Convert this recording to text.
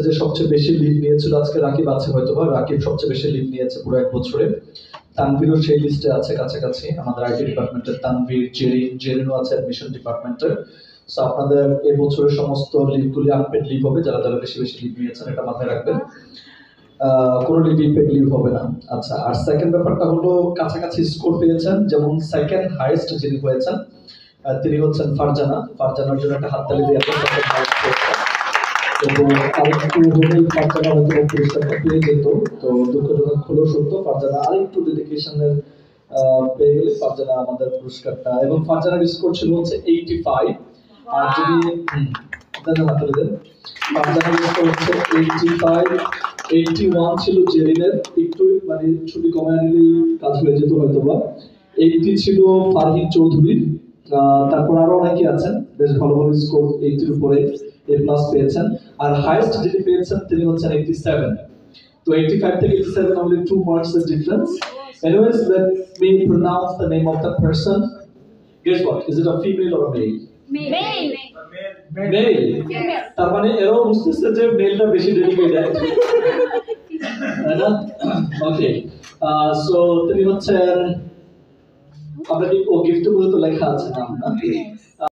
যে সবচেয়ে বেশি লিভ নিয়েছিল আজকে রাকিব আছে হয়তোবা, রাকিব সবচেয়ে বেশি লিভ নিয়েছে পুরো 1 বছরে। তানভীরও সেই লিস্টে আছে কাছাকাছি, আমাদের আইটি ডিপার্টমেন্টের তানভীর, জেরিনও আছে অ্যাডমিশন ডিপার্টমেন্টের। সো আপনাদের এই বছরের সমস্ত লিভগুলি আনপেড লিভ হবে, যারা যারা বেশি বেশি লিভ নিয়েছেন এটা মাথায় রাখবেন। কোনো লিভ পেড লিভ হবে না। আচ্ছা, আর সেকেন্ড ব্যাপারটা হলো কাছাকাছি স্কোর পেয়েছেন, যেমন সেকেন্ড হাইয়েস্ট যিনি হয়েছেন তিনি হচ্ছেন ফারজানা। ফারজানার জন্য একটা হাততালি দিয়ে আপনার সেকেন্ড হাইয়েস্ট হয়েছে। এবং আরেকটু হলেই ফারজানা হয়তো পুরস্কারটা পেয়ে যেত। তো দুঃখজনক হলেও সত্য, ফারজানা আরেকটু ডেডিকেশনের পেয়ে গেলে ফারজানা আমাদের পুরস্কারটা, এবং ফারজানার স্কোর ছিল হচ্ছে 85। আর যদি হাততালি দেন, ফারজানার স্কোর হচ্ছে 85। 81 ছিল জেরিনের, একটু মানে ছুটি কমায় নিলেই কাজ হয়ে যেত হয়তোবা। 80 ছিল ফারহিন চৌধুরীর। তারপর আরো অনেকে আছেন বেশ ভালো ভালো স্কোর 80 এর উপরে এ প্লাস পেয়েছেন। আর হাইয়েস্ট যিনি পেয়েছেন তিনি হচ্ছেন 87। তো 85 থেকে 87 only 2 marks the difference. Anyways, let me pronounce the name of the person. Guess what? Is it a female or a male? Male. Male. তার মানে এরাও বুঝতেছে যে মেলটা বেশি ডেডিকেটেড, তাই না? ওকে, সো তিনি হচ্ছেন, আমরা কি ও গিফট গুলো তো লেখা আছে নাম না?